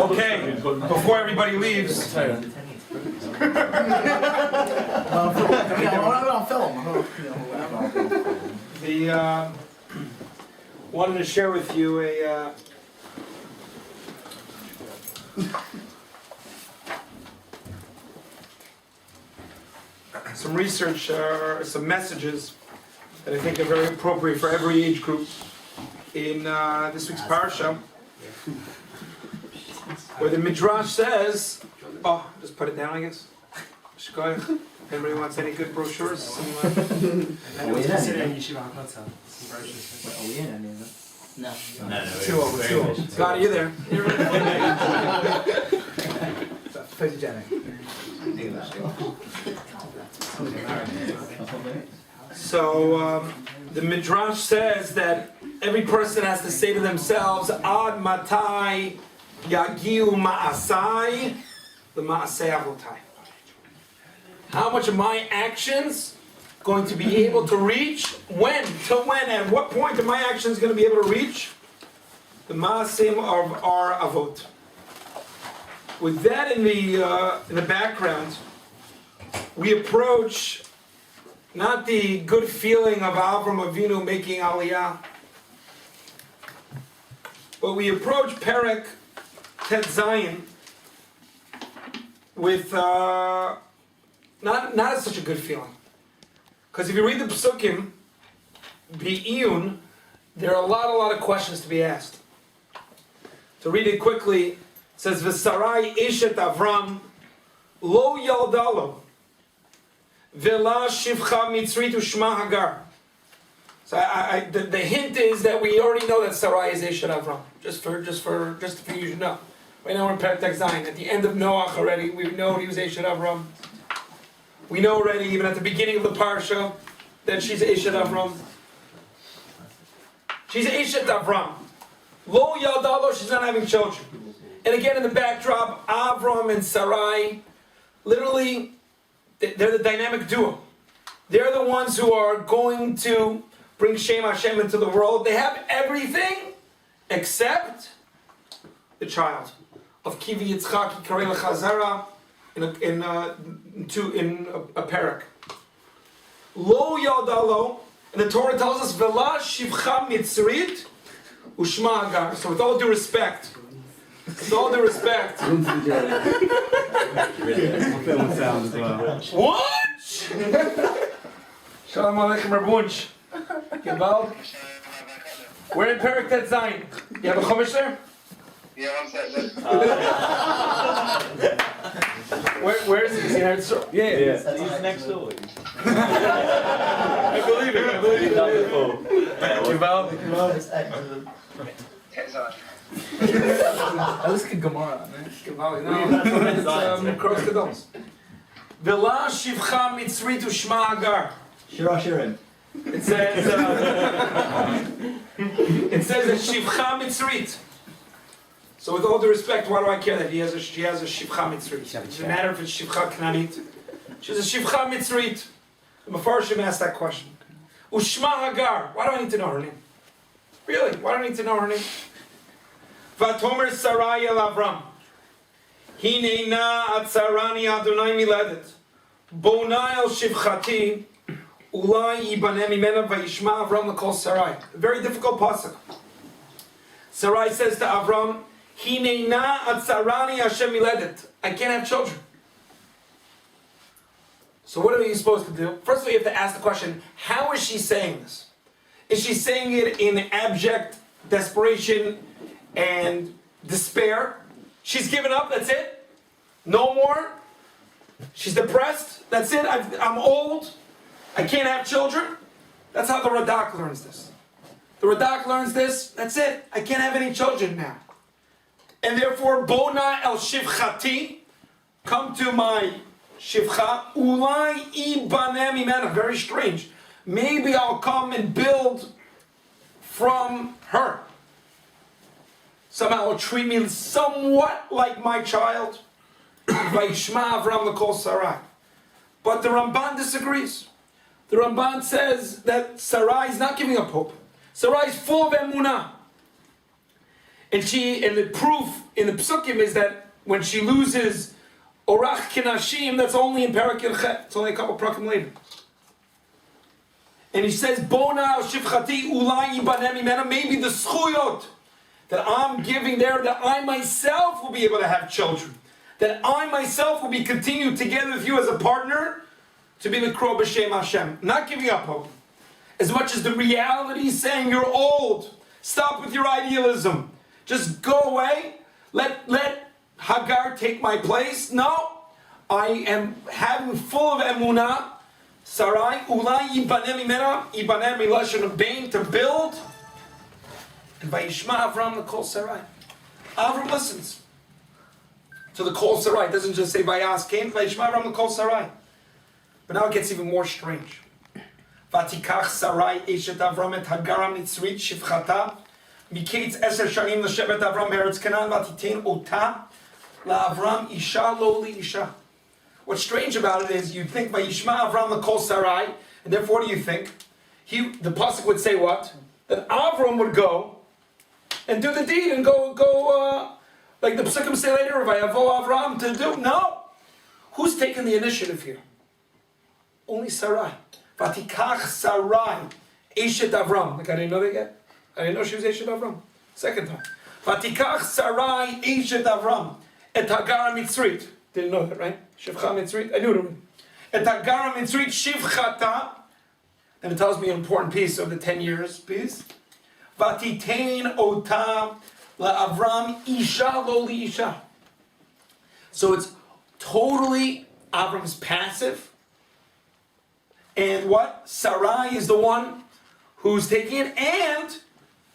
Okay, before everybody leaves. Wanted to share with you some research or some messages that I think are very appropriate for every age group in this week's parsha, where the Midrash says, just put it down, I guess. Shkoyach. Anybody wants any good brochures? I know it's considered in Yeshivat HaKotel. Some brochures. Are we in any of that? No. Two over. Scott, you there? Photogenic. So the Midrash says that every person has to say to themselves, Ad matai yagiu ma'asai l'ma'asei avotai. How much of my actions going to be able to reach? When? Till when? At what point are my actions going to be able to reach the ma'asim of our avot? With that in the background, we approach not the good feeling of Avram Avinu making Aliyah, but we approach Perek Tet Zayin with not as such a good feeling. Because if you read the Pesukim, Be'iyun, there are a lot of questions to be asked. To read it quickly, it says, V'sarai ishet Avram, lo yaldalo, v'la shivcha mitzrit u'shma hagar. So the hint is that we already know that Sarai is ishet Avram. Just for you to know. Right now we're in Perek Zayin. At the end of Noach already, we know he was ishet Avram. We know already, even at the beginning of the parsha, that she's Eshet Avram. She's Eshet Avram. Lo Yaldalo, she's not having children. And again, in the backdrop, Avram and Sarai, literally, they're the dynamic duo. They're the ones who are going to bring Shem Hashem into the world. They have everything except the child of Kivi Yitzchak Yikarei L'Chazara. In a parak. Lo yaldalo, and the Torah tells us v'la shivcha mitzrit u'shma hagar. So with all due respect, what? Shalom aleichem Rabunch. Gebal. We're in Perek Tet Zayin. You have a chumash there? Yeah, one second. Where is he? Is he here? Yeah. He's next door. I believe it. Yuval? At least get Gemara, man. No, it's Cross Kadoms. V'la shivcha mitzrit u'shma hagar. Shirin. It says that shivcha mitzrit. So with all due respect, why do I care that she has a shivcha mitzrit? It doesn't matter if it's shivcha knanit. She's a shivcha mitzrit. The Mefarshim asked that question. Ushma hagar. Why do I need to know her name? Really? Why do I need to know her name? Vatomer Sarai el Avram. Hineina atzarani Adonai miledet. Bona el shivchati. Ulai yibanem imena vayishma Avram l'kol Sarai. A very difficult pasuk. Sarai says to Avram, Hineina atzarani Hashem miledet. I can't have children. So what are you supposed to do? First of all, you have to ask the question, how is she saying this? Is she saying it in abject desperation and despair? She's given up, that's it? No more? She's depressed, that's it? I'm old, I can't have children? That's how the Radak learns this. The Radak learns this, that's it. I can't have any children now. And therefore, Bona el Shivchati, come to my Shivcha, Ulai ibanem imena, very strange. Maybe I'll come and build from her. Somehow it'll treat me somewhat like my child. Vayishma Avram l'kol Sarai. But the Ramban disagrees. The Ramban says that Sarai is not giving up hope. Sarai is full of emunah. And the proof in the Psukim is that when she loses Orach Kinashim, that's only in Parak Yelchet. It's only a couple prakim later. And he says, Bona Shivchati Ulai Ibanem Imena, maybe the schuyot that I'm giving there, that I myself will be able to have children. That I myself will be continued together with you as a partner to be the Kro B'Shem Hashem. Not giving up hope. As much as the reality is saying you're old. Stop with your idealism. Just go away. Let Hagar take my place. No. I am having full of emunah. Sarai, Ulai Yibanem Imena, Yibanem Milashon Bain, to build. And Vayishma Avram the Kol Sarai. Avram listens to the Kol Sarai. It doesn't just say Vayas came, Vayishma Avram the Kol Sarai. But now it gets even more strange. Vatikach Sarai Eshet Avram et Hagar Mitzrit Shivchata Miketz Eser Shanim L'Shevet Avram Eretz Canaan Vatitein Ota LaAvram Isha Lo Isha. What's strange about it is you think Vayishma Avram the Kol Sarai, and therefore what do you think? The pasuk would say what? That Avram would go and do the deed and go like the psukim say later, Vayavo Avram to do. No, who's taking the initiative here? Only Sarai. Vatikach Sarai Eshet Avram. Like I didn't know that yet. I didn't know she was Eshet Avram. Second time. Vatikach Sarai Eshet Avram et Hagar Mitzrit. Didn't know that, right? Shivcha Mitzrit. I knew it already. Et Hagar Mitzrit Shivchata. And it tells me an important piece of the 10 years piece. Vatitein Ota LaAvram Isha Lo Isha. So it's totally Avram's passive. And what? Sarai is the one who's taking it, and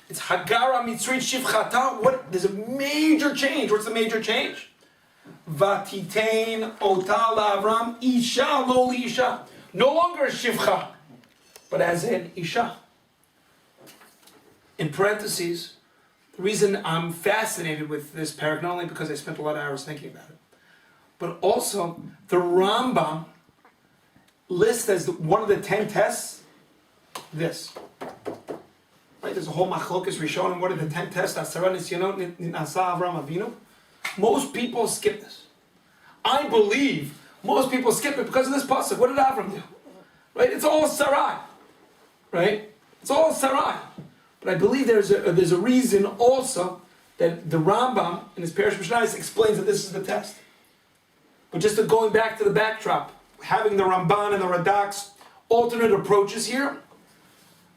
it's Hagar Mitzrit Shivchata. What? There's a major change. What's the major change? Vatitein Ota LaAvram Isha Lo Isha. No longer Shivcha, but as in Isha. In parentheses, the reason I'm fascinated with this parak, not only because I spent a lot of hours thinking about it, but also the Rambam lists as one of the 10 tests this. Right? There's a whole machlokas Rishonim. What are the 10 tests? Most people skip this. I believe most people skip it because of this pasuk. What did Avram do? Right? It's all Sarai. Right? It's all Sarai. But I believe there's a reason also that the Rambam in his Parish Mishnayos explains that this is the test. But just going back to the backdrop, having the Ramban and the Radak's alternate approaches here.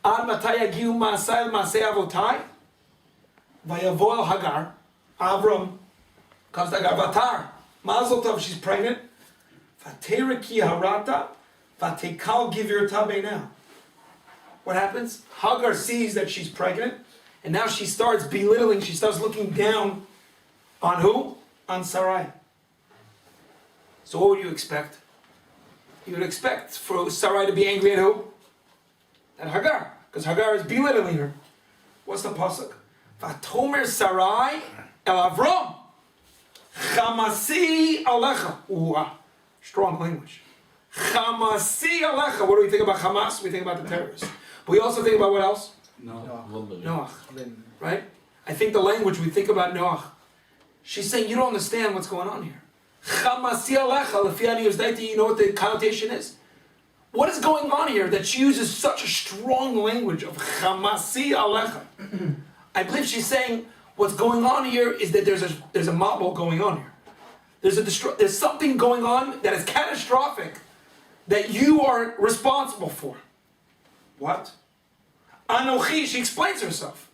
Ad matay yagiu ma'asai ma'asei avotai, vayavo el Hagar. Avram comes to Hagar. Vatar mazel tov, she's pregnant. Vatera ki harata, vatekal givirta beina. What happens? Hagar sees that she's pregnant, and now she starts belittling, she starts looking down on who? On Sarai. So what would you expect? You would expect for Sarai to be angry at who? At Hagar, because Hagar is belittling her. What's the pasuk? Vatomer Sarai el Avram, chamasi alecha. Ooh, strong language. Chamasi alecha. What do we think about Hamas? We think about the terrorists. But we also think about what else? Noach. Right? I think the language we think about Noach. She's saying, you don't understand what's going on here. Chamasi alecha, you know what the connotation is? What is going on here that she uses such a strong language of chamasi alecha? I believe she's saying what's going on here is that there's a mabul going on here. There's something going on that is catastrophic that you are responsible for. What? Anochi, she explains herself.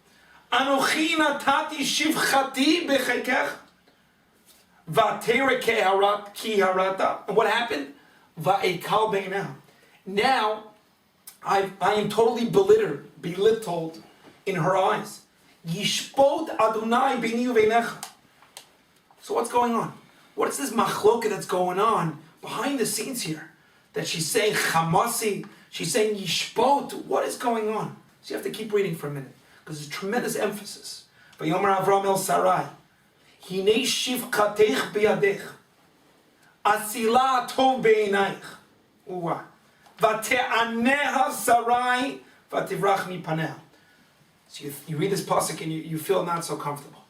Anochi natati shivchati bechekech vatere ki harata. And what happened? Va'ekal beina. Now, I am totally belittled in her eyes. Yishpot Adonai b'ni u'veinecha. So what's going on? What's this machloka that's going on behind the scenes here? That she's saying chamasi, she's saying yishpot. What is going on? So you have to keep reading for a minute because there's tremendous emphasis. Vayomer Avram el Sarai, hinei shivchatech biyadech, asila tov beinayich, Vate'aneha Sarai vativrach mipaneha. So you read this pasuk and you feel not so comfortable.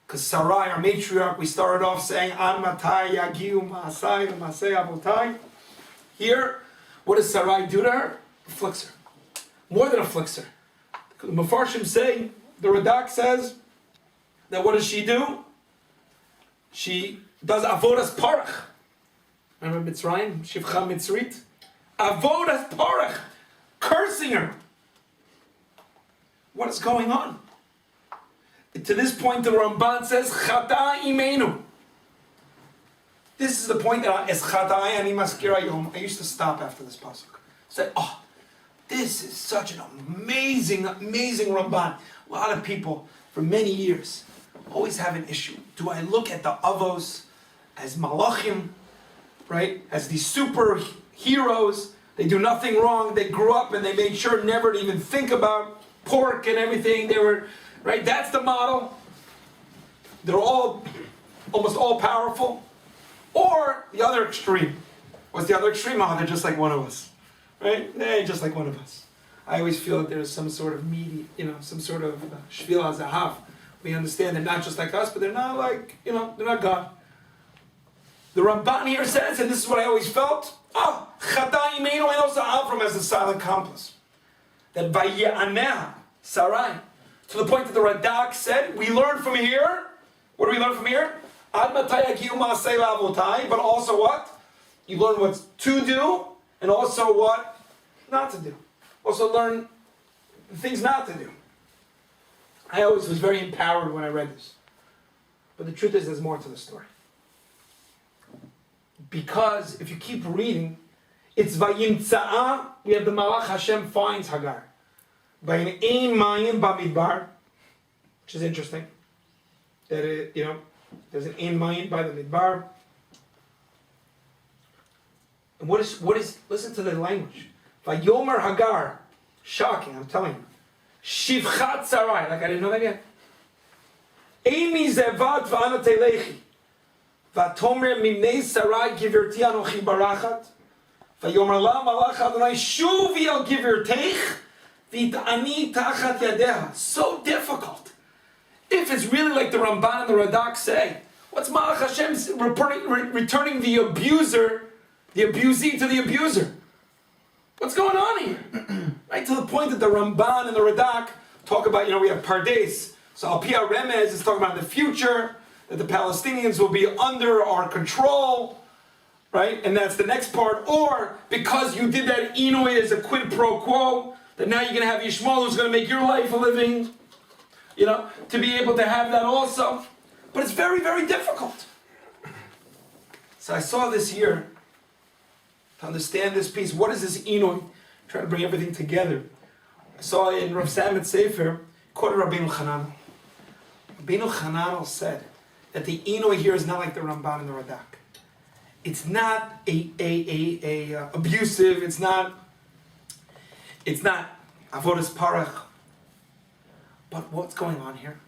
Because Sarai, our matriarch, we started off saying, An matai yagiu ma'asai v'masei avotai. Here, what does Sarai do to her? Afflicts her. More than afflicts her. The Mefarshim say, the Radak says, that what does she do? She does avodas parach. Remember Mitzrayim? Shivcha Mitzrit? Avodas parach. Cursing her. What is going on? To this point, the Ramban says, Chata imenu. This is the point that es chatai ani maskira yom. I used to stop after this pasuk. Say, oh, this is such an amazing, amazing Ramban. A lot of people, for many years, always have an issue. Do I look at the avos as malachim, right? As these super heroes? They do nothing wrong. They grew up and they made sure never to even think about pork and everything. They were, right? That's the model. They're all, almost all powerful. Or the other extreme. What's the other extreme? Oh, they're just like one of us, right? They're just like one of us. I always feel that there's some sort of some sort of shvil hazahav. We understand they're not just like us, but they're not like, they're not God. The Ramban here says, and this is what I always felt, Chata imenu, and also Avram as the silent accomplice. That Vaye'aneh, Sarai, to the point that the Radak said, we learn from here, what do we learn from here? Ad matai yagiu ma'asei la'avotai, but also what? You learn what to do, and also what not to do. Also learn things not to do. I always was very empowered when I read this. But the truth is, there's more to the story. Because if you keep reading, it's Vayimtsa'a, we have the Malach Hashem finds Hagar. Vayin ein mayim bamidbar, which is interesting. That there's an ein mayim by the midbar. And what is, listen to the language. Vayomer Hagar, shocking, I'm telling you. Shivchat Sarai, like I didn't know that yet. Amy zevat v'ana telechi. Vatomer mimnei Sarai giverti anochi barachat. Vayomer la malach Adonai shuvi al giverteich v'it'ani tachat yadeha. So difficult. If it's really like the Ramban and the Radak say, what's Malach Hashem's returning the abuser, the abusee to the abuser? What's going on here? Right, to the point that the Ramban and the Radak talk about, we have Pardes. So Al-Pia Remez is talking about the future, that the Palestinians will be under our control, right? And that's the next part. Or, because you did that Inouye as a quid pro quo, that now you're going to have Yishmael who's going to make your life a living, to be able to have that also. But it's very, very difficult. So I saw this year, to understand this piece, what is this Inouye? Try to bring everything together. I saw in Rav Samet Sefer, quoted Rabbeinu Chananel. Rabbeinu Chananel said that the Inouye here is not like the Ramban and the Radak. It's not a abusive. It's not avodas parach. But what's going on here?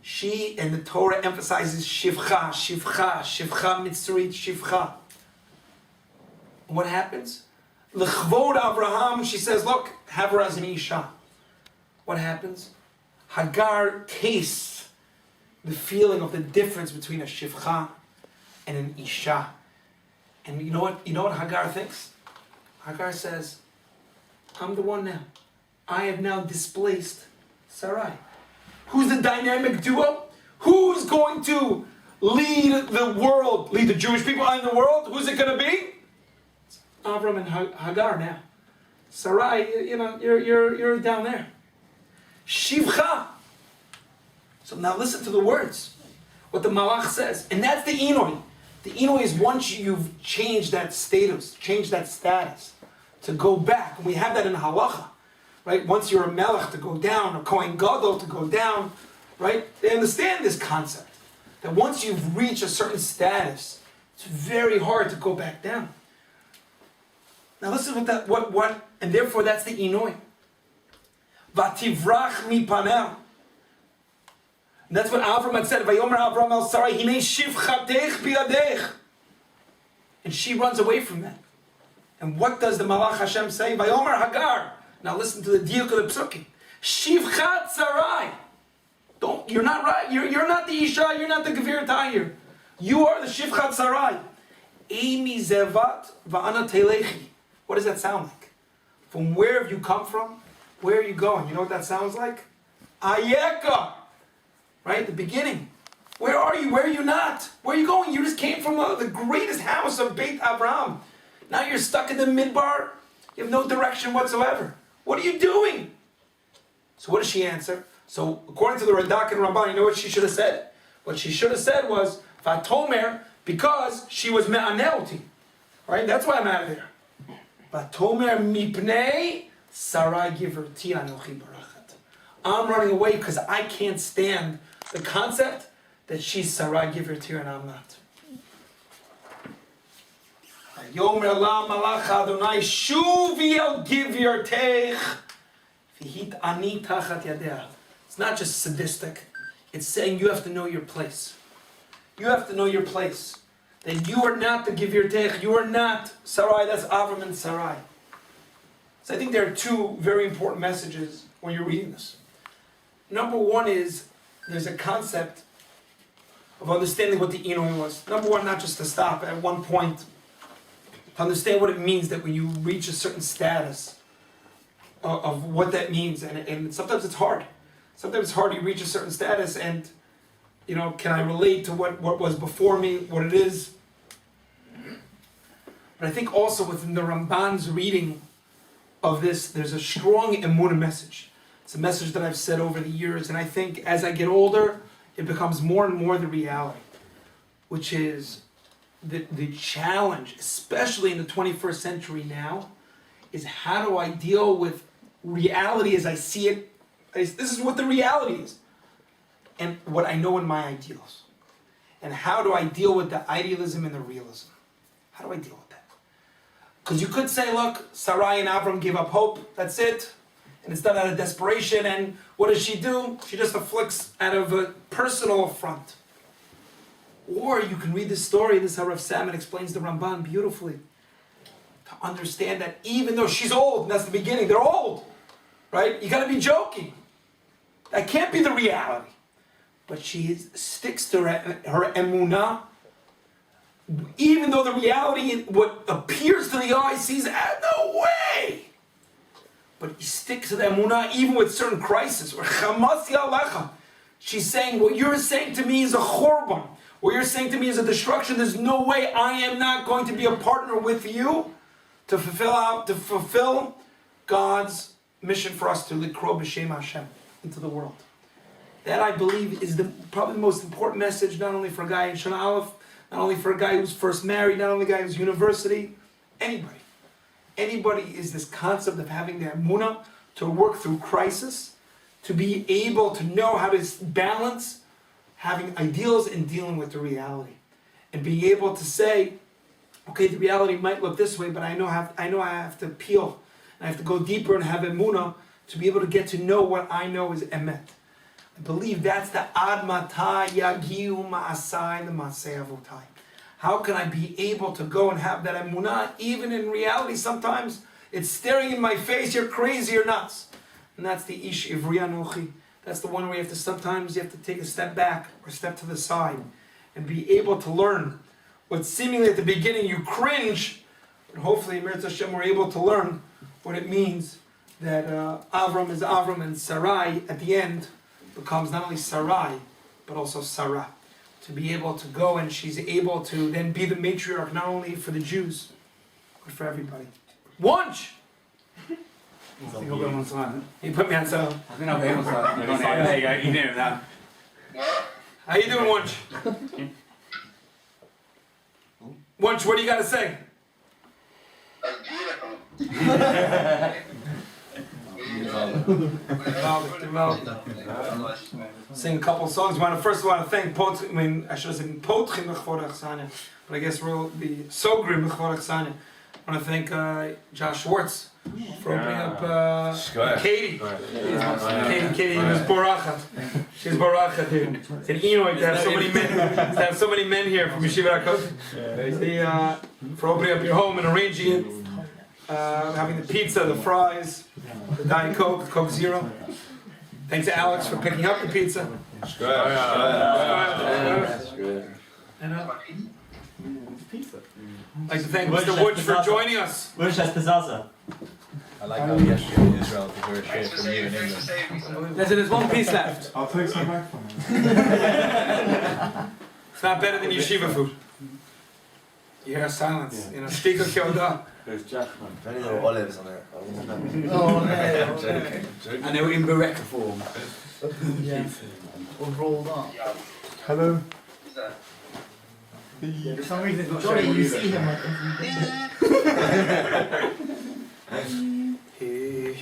She and the Torah emphasizes shivcha, shivcha, shivcha mitzrit, shivcha. What happens? L'chvod Abraham, she says, look, have her as an Isha. What happens? Hagar tastes the feeling of the difference between a Shivcha and an Isha. And you know what Hagar thinks? Hagar says, I'm the one now. I have now displaced Sarai. Who's the dynamic duo? Who's going to lead the world, lead the Jewish people in the world? Who's it going to be? Avram and Hagar now. Sarai, you're down there. Shivcha. So now listen to the words. What the Malach says. And that's the Inouye. The Inouye is once you've changed that status, to go back. And we have that in Halacha. Right? Once you're a Melech, to go down, or Kohen Gadol, to go down. Right? They understand this concept. That once you've reached a certain status, it's very hard to go back down. Now listen what, and therefore that's the Inouye. Vativrach mipanel. And that's what Avram had said. Vayomer Avram el Sarai, hinei shivchatech biyadech. And she runs away from that. And what does the Malach Hashem say? Vayomer Hagar. Now listen to the diuk of the psukim. Shivchat Sarai. You're not right. You're not the Isha. You're not the Gevir Tahir. You are the Shivchat Sarai. Amy Zevat Va'ana Telechi. What does that sound like? From where have you come from? Where are you going? You know what that sounds like? Ayeka. Right? The beginning. Where are you? Where are you not? Where are you going? You just came from the greatest house of Beit Abraham. Now you're stuck in the midbar. You have no direction whatsoever. What are you doing? So what does she answer? So according to the Radak and Ramban, you know what she should have said? What she should have said was, Vatomer, because she was me'aneuti. Right? That's why I'm out of there. Vatomer mipnei Sarai giverti anochi barachat. I'm running away because I can't stand the concept that she's Sarai giverti and I'm not. Yomer la malach Adonai shuvi el givertech v'hit ani tachat yadeh. It's not just sadistic. It's saying you have to know your place. You have to know your place. That you are not the givertech. You are not Sarai. That's Avram and Sarai. So I think there are two very important messages when you're reading this. Number one is there's a concept of understanding what the Inui was. Number one, not just to stop at one point, to understand what it means that when you reach a certain status of what that means. And sometimes it's hard. Sometimes it's hard. You reach a certain status and, you know, can I relate to what was before me, what it is? But I think also within the Ramban's reading of this, there's a strong emunah message. It's a message that I've said over the years, and I think as I get older, it becomes more and more the reality, which is the challenge, especially in the 21st century now, is how do I deal with reality as I see it? This is what the reality is. And what I know in my ideals. And how do I deal with the idealism and the realism? How do I deal with that? Because you could say, look, Sarai and Avram give up hope, that's it. And it's done out of desperation, and what does she do? She just afflicts out of a personal affront. Or you can read this story, this is how Rav Salmon explains the Ramban beautifully. To understand that even though she's old, and that's the beginning, they're old, right? You gotta be joking. That can't be the reality. But she sticks to her emunah, even though the reality, what appears to the eye, sees, no way! But he sticks to the emunah even with certain crises. She's saying, what you're saying to me is a chorban. What you're saying to me is a destruction. There's no way I am not going to be a partner with you to fulfill God's mission for us to likro b'shem Hashem into the world. That I believe is probably the most important message, not only for a guy in Shana Aleph, not only for a guy who's first married, not only a guy who's university, anybody. Anybody is this concept of having the emunah to work through crisis, to be able to know how to balance having ideals and dealing with the reality. And being able to say, okay, the reality might look this way, but I know I have to peel, and I have to go deeper and have emunah to be able to get to know what I know is emet. I believe that's the ad matai yagiu ma'asai l'masei avotai. How can I be able to go and have that emunah, even in reality? Sometimes it's staring in my face, you're crazy, you're nuts. And that's the ish ivri anochi. That's the one where sometimes you have to take a step back or step to the side and be able to learn what seemingly at the beginning you cringe, but hopefully, Mirz Hashem, we're able to learn what it means that Avram is Avram and Sarai at the end becomes not only Sarai, but also Sarah. To be able to go and she's able to then be the matriarch not only for the Jews, but for everybody. Wunsch! You put me on so. How you doing, Wunsch? Wunsch, what do you got to say? Sing a couple of songs. First, I want to thank I should have said Potchim B'chvod Achsanya, but I guess we'll be Sogrim B'chvod Achsanya. I want to thank Josh Schwartz for opening up Katie. Katie was Borachat. She's Borachat, dude. It's an Enoch to have so many men here from Yeshivat HaKotel. For opening up your home and arranging it. having the pizza, the fries, the Diet Coke, Coke Zero. Thanks to Alex for picking up the pizza. That's good. And I'd like to thank Mr. Woods for joining us. Where's that Piazza? I like how yesterday in Israel to hear shit from you in Thanks for England. saving me, son. There's one piece left. I'll take some back from you. It's not better than yeshiva food. You hear silence. You know, Stika Kyoda. There's Jackman. Very little olives on it. Oh, I'm joking. And they were in Bereka form. Yeah. All rolled up. Hello. Who's that? For some reason it's not showing you see him like He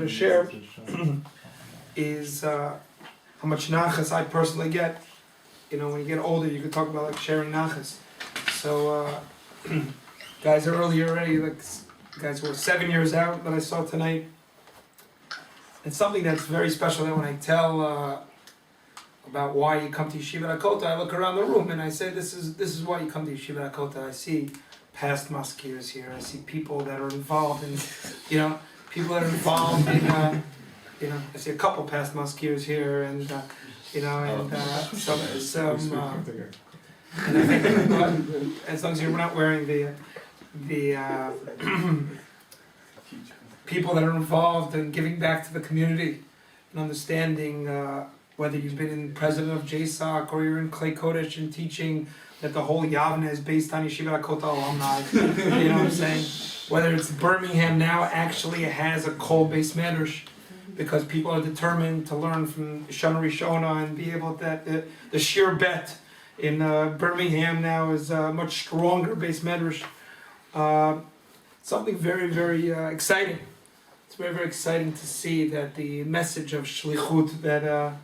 to share is how much nachas I personally get. You know, when you get older, you could talk about like sharing nachas. So, guys earlier already, like guys who were 7 years out that I saw tonight. It's something that's very special that when I tell about why you come to Yeshivat HaKotel, I look around the room and I say, this is why you come to Yeshivat HaKotel. I see past maskirs here. I see people that are involved in, people that are involved in, I see a couple past maskirs here and, some and I think, as long as you're not wearing the people that are involved in giving back to the community and understanding whether you've been in president of JSOC or you're in Clay Kodesh and teaching that the whole Yavna is based on Yeshivat HaKotel alumni, you know what I'm saying? Whether it's Birmingham now actually has a coal-based medrash because people are determined to learn from Shana Rishona and be able to, the sheer bet in Birmingham now is a much stronger base medrash. Something very, very exciting. It's very, very exciting to see that the message of shlichut, that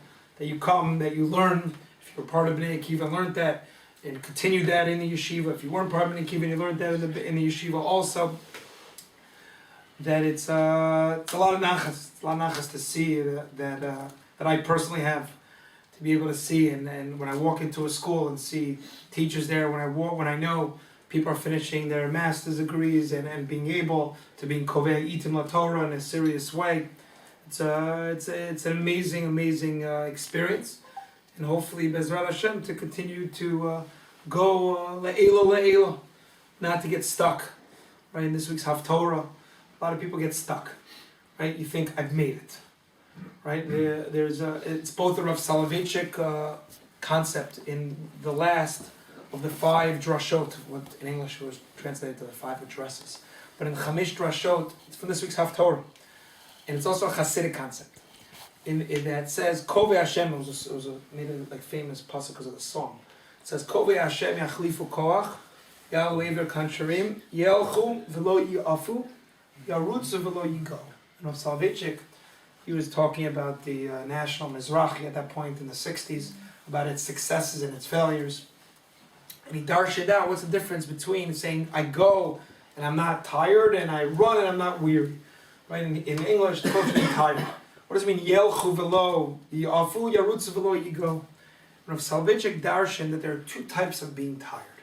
you come, that you learn. If you're part of Bnei Akiva, learned that and continued that in the yeshiva. If you weren't part of Bnei Akiva and you learned that in the yeshiva also, that it's a lot of nachas. It's a lot of nachas to see that I personally have. To be able to see, and when I walk into a school and see teachers there, when I know people are finishing their master's degrees and being able to be in Kovei Itim La Torah in a serious way, it's an amazing experience, and hopefully Bezrat Hashem to continue to go le'ela, not to get stuck. Right in this week's Haftorah, a lot of people get stuck. Right, you think I've made it. Right, it's both the Rav Soloveitchik concept in the last of the 5 drashot, what in English was translated to the 5 addresses, but in Chamish drashot, it's from this week's Haftorah, and it's also a Hasidic concept. In that says Kovei Hashem, it was made a like famous pasuk because of the song. It says Kovei Hashem yachlifu koach ya'alever kancharim yelchu v'lo yi'afu yarutzu v'lo yigo. And Rav Soloveitchik, he was talking about the National Mizrahi at that point in the 60s, about its successes and its failures. And he darshed out what's the difference between saying, I go and I'm not tired, and I run and I'm not weary. Right? In English, the supposed to be tired. What does it mean? Yelchu velo, yafu yarutzu velo yigo. Rav Soloveitchik darshan that there are 2 types of being tired.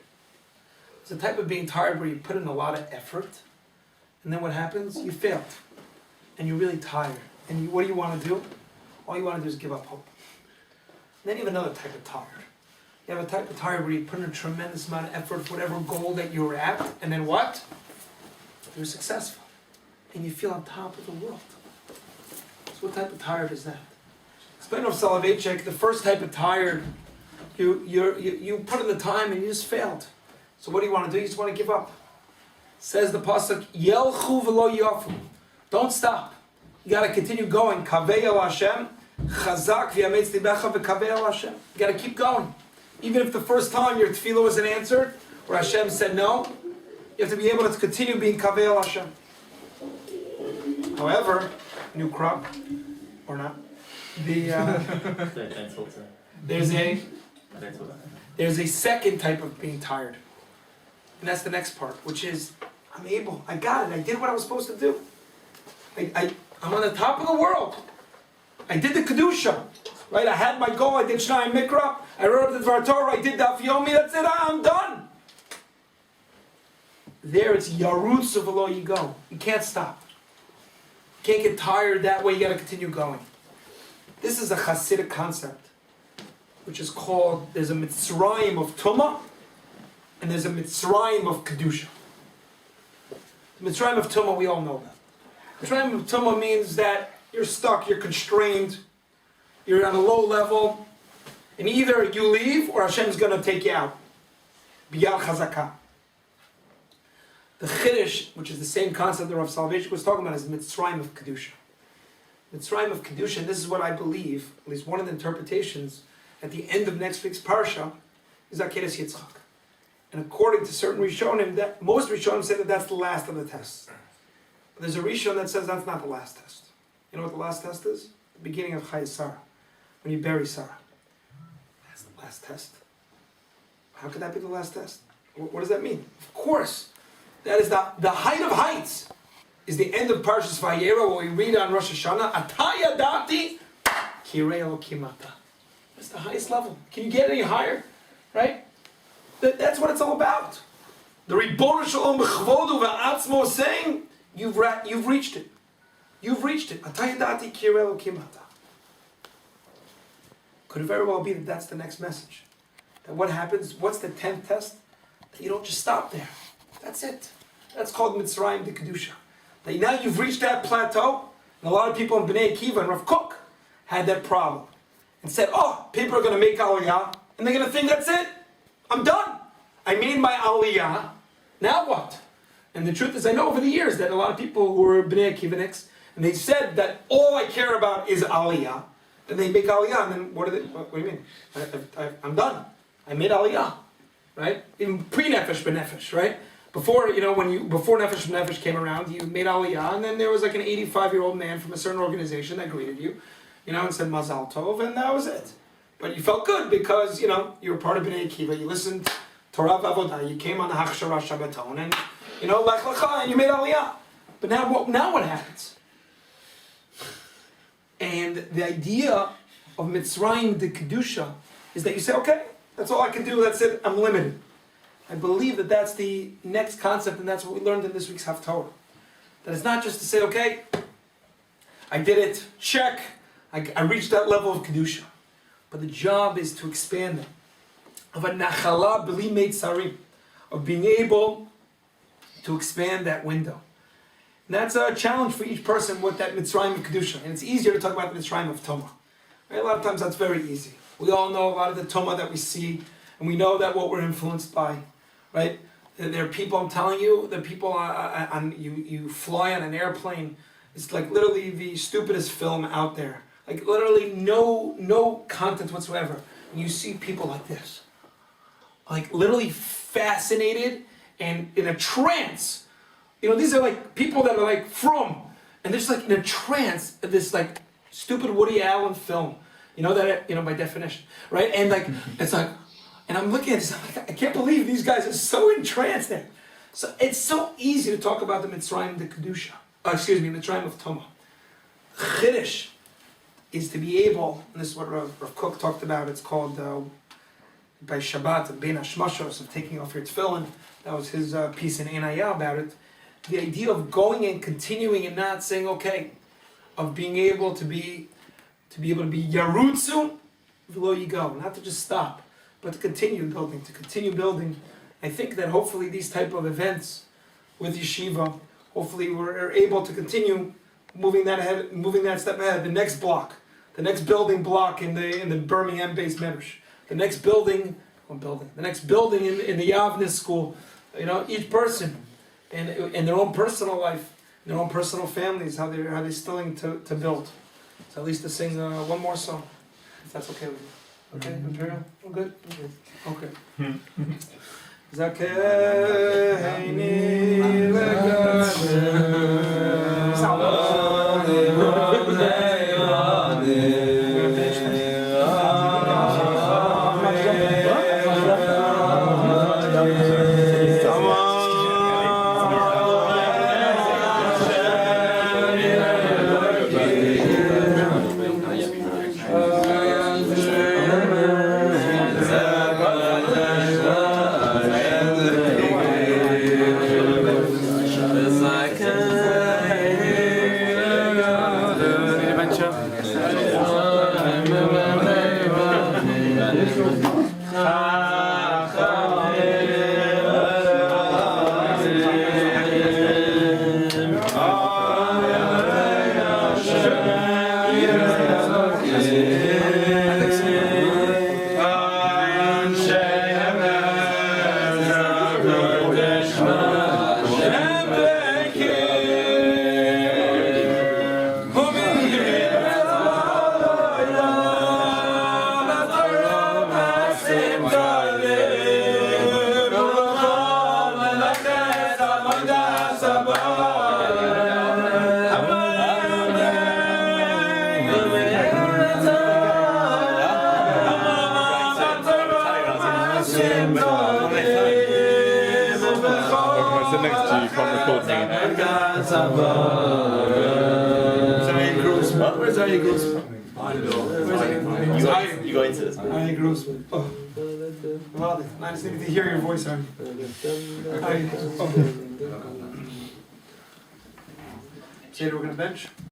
There's a type of being tired where you put in a lot of effort, and then what happens? You failed. And you're really tired. And what do you want to do? All you want to do is give up hope. And then you have another type of tired. You have a type of tired where you put in a tremendous amount of effort for whatever goal that you're at, and then what? You're successful. And you feel on top of the world. So what type of tired is that? Explain of Soloveitchik, the first type of tired, you put in the time and you just failed. So what do you want to do? You just want to give up. Says the pasuk, Yelchu v'lo yafu. Don't stop. You got to continue going. Kavei el Hashem, chazak v'yametz libecha v'kavei el Hashem. You got to keep going. Even if the first time your tefillah wasn't answered, or Hashem said no, you have to be able to continue being kavei el Hashem. However, new crop, or not, there's a second type of being tired. And that's the next part, which is, I'm able, I got it, I did what I was supposed to do. I'm on the top of the world. I did the Kedusha, right? I had my goal, I did Shnai Mikra, I wrote up the Dvar Torah, I did Daf Yomi, that's it, I'm done. There it's Yarutz of V'lo Yigo. You can't stop. You can't get tired that way, you gotta continue going. This is a Hasidic concept, which is called, there's a Mitzrayim of Tumah, and there's a Mitzrayim of Kedusha. The Mitzrayim of Tumah we all know about. Mitzrayim of Tumah means that you're stuck, you're constrained, you're on a low level, and either you leave or Hashem's going to take you out. Biyal Chazakah. The Chiddush, which is the same concept that Rav Soloveitchik was talking about, is Mitzrayim of Kedusha. Mitzrayim of Kedusha, and this is what I believe, at least one of the interpretations, at the end of next week's Parsha, is Akeres Yitzchak. And according to certain Rishonim, most Rishonim say that that's the last of the tests. But there's a Rishon that says that's not the last test. You know what the last test is? The beginning of Chayei Sarah, when you bury Sarah. That's the last test. How could that be the last test? What does that mean? Of course, that is the height of heights. Is the end of Parshas Vayera, where we read on Rosh Hashanah, Ataya Dati Kirei Elokim Ata. That's the highest level. Can you get any higher? Right? That's what it's all about. The Ribono Shalom B'chvodu V'atzmo is saying, you've reached it. You've reached it. Ataya Dati Kirei Elokim Ata. Could it very well be that that's the next message? That what happens, what's the 10th test? That you don't just stop there. That's it. That's called Mitzrayim de Kedusha. That now you've reached that plateau, and a lot of people in Bnei Akiva and Rav Kook had that problem. And said, oh, people are going to make Aliyah, and they're going to think that's it. I'm done. I made my Aliyah. Now what? And the truth is, I know over the years that a lot of people who were Bnei Akivaniks, and they said that all I care about is Aliyah. Then they make Aliyah, and then what do you mean? I'm done. I made Aliyah. Right? Even pre-Nefesh B'Nefesh, right? Before, before Nefesh B'Nefesh came around, you made Aliyah, and then there was like an 85-year-old man from a certain organization that greeted you, and said Mazal Tov, and that was it. But you felt good because, you were part of Bnei Akiva, you listened to Torah V'Avodah, you came on the Hachshara Shabbaton, and, Lech Lecha, and you made Aliyah. But now what happens? And the idea of Mitzrayim de Kedusha is that you say, okay, that's all I can do, that's it, I'm limited. I believe that that's the next concept, and that's what we learned in this week's Haftorah. That it's not just to say, okay, I did it, check, I reached that level of Kedusha. But the job is to expand it. Of a nachala b'li meitzarim, of being able to expand that window. And that's a challenge for each person with that Mitzrayim of Kedusha. And it's easier to talk about the Mitzrayim of Toma. Right? A lot of times that's very easy. We all know a lot of the Toma that we see, and we know that what we're influenced by. Right? There are people, I'm telling you, the people you fly on an airplane, it's like literally the stupidest film out there. Like literally no content whatsoever. And you see people like this. Like literally fascinated and in a trance. These are like people that are like from, and they're just like in a trance of this like stupid Woody Allen film. By definition. Right? And like, it's like, and I'm looking at this, I'm like, I can't believe these guys are so entranced there. So it's so easy to talk about the Mitzrayim de Kedusha. Mitzrayim of Toma. Chiddush is to be able, and this is what Rav Kook talked about, it's called by Shabbat, Bein Hashmashos, of taking off your tefillin. That was his piece in Einayah about it. The idea of going and continuing and not saying, okay, of being able to be Yarutzu, below you go, not to just stop. But to continue building. I think that hopefully these type of events with Yeshiva, hopefully we're able to continue moving that step ahead. The next building block in the Birmingham-based Medrash, the next building in the Yavne school. Each person in their own personal life, in their own personal families, how they're still to build. So at least to sing one more song, if that's okay with you. Okay, Imperial? All good? Okay. Zakeini sit next to you, you can't record me. Where's Aryeh Grossman? You go into this. Aryeh Grossman. Oh. Well, I just needed to hear your voice, Aryeh. Say we're gonna bench.